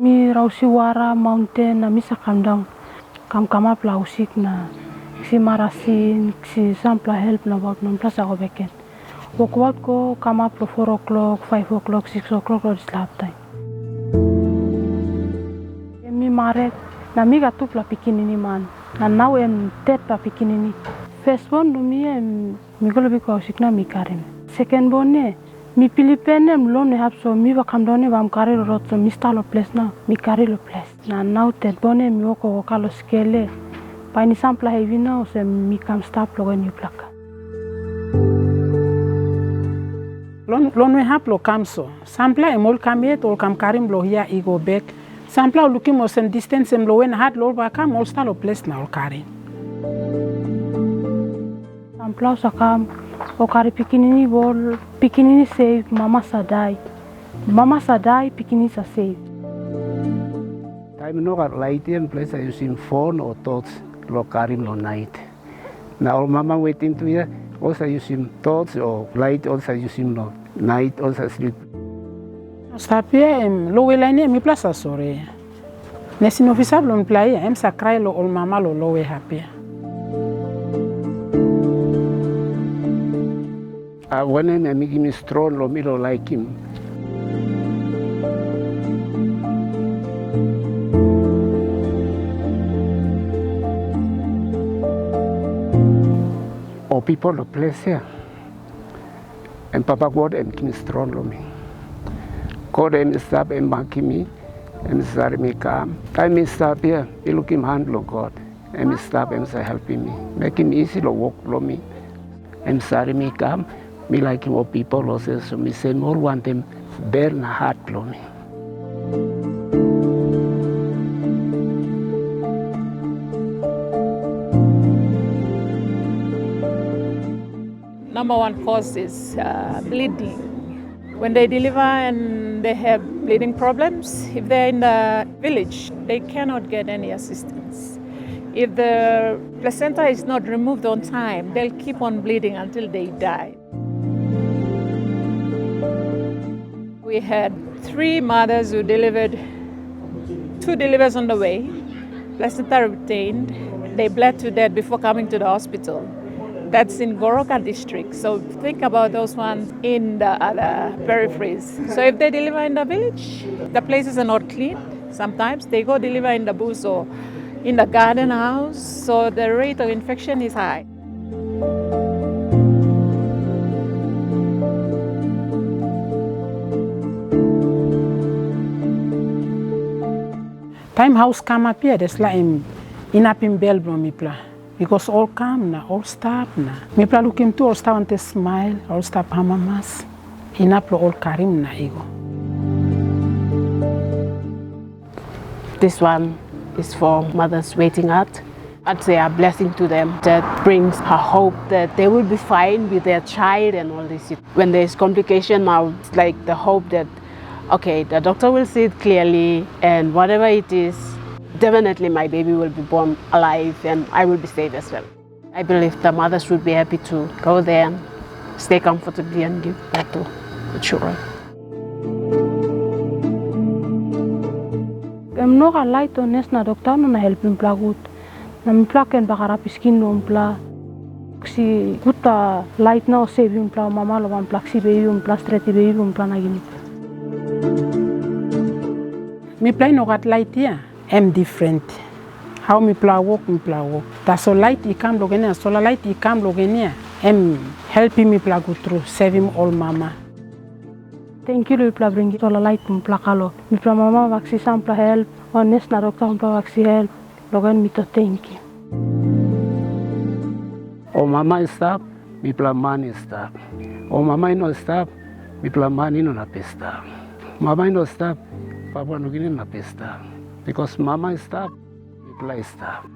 Mi rausiwara mountain na misa come down. Come up la usik na si marasin si sampla help na about non plus ako beken. Walk go come up to 4 o'clock, 5 o'clock, 6 o'clock or sleep time. Mi married na mi gatupla pikinini man. And now I'm third pa pikinini. First born mi golo biko usik na mi karim. Second born mi Pilipene mlone hapso mi va kamdone va mkari rotso mi stalo place na mi kari lo place. Na now third born mi woko wakalo skele. Pa ni sampla heavy na ose mi kam stop logo ni plaka. Lon we hap lo kamso. Sampla emol kamiet ol kam karim lo hia igo back. Sampla looking mo sen distance em lo wen hat lo ba kam ol stalo place na ol kari. Sampla sakam o kari pikinini bol pikinini save mama sadai. Mama sadai pikinini sa save. Time no got light in place I using phone or thoughts lo karim lo night. Now mama waiting to hear also using thoughts or light also using lo night also sleep. Stapia lo welani mi plaza sore. Nesi no visablo mi playa em sakrai lo ol mama lo we happy. When I make him strong lo me lo like him. Or people lo place here. And Papa God and King strong lo me. God and stop and back me. And start me calm. Time stop here. He look him hand lo God. And stop and say helping me. Make him easy lo walk lo me. And start me calm. Me like him or people also. So me say more want them bear na heart lo me. Number one cause is bleeding. When they deliver and they have bleeding problems, if they're in the village, they cannot get any assistance. If the placenta is not removed on time, they'll keep on bleeding until they die. We had 3 mothers who delivered, 2 delivers on the way, placenta retained. They bled to death before coming to the hospital. That's in Goroka district. So think about those ones in the other peripheries. So if they deliver in the village, the places are not clean. Sometimes they go deliver in the bush or in the garden house. So the rate of infection is high. Time house come up here, there's like inapim bell from me pla. Because all come na, all stop na. Me pla looking to all stop and smile, all stop hamamas. Inaplo all karim na ego. This one is for mothers waiting out. I'd say a blessing to them that brings a hope that they will be fine with their child and all this. When there's complication now, it's like the hope that, okay, the doctor will see it clearly and whatever it is, definitely my baby will be born alive and I will be safe as well. I believe the mothers would be happy to go there and stay comfortably and give birth to the children. No light on na doctor no na help him plagut. Na mi plaken bakarap skin no pla. Si guta light na save him pla mama lo van plaxi baby um pla straight baby um pla na gini. Me play no got light here. I'm different. How me play walk, me play walk. That's so light he come logenia, so light he come logenia. I'm helping me play go through, save him all mama. Thank you lu pla bring it all light um pla kalo. Mi pla mama vaksi sampla help, honest na doctor um pla vaksi help. Logan mi to thank you. Oh mama stop, mi pla mani stop. Oh mama no stop, mi pla mani no na pesta. Mama no stop, papa no gini na pesta. Because mama stop, mi pla stop.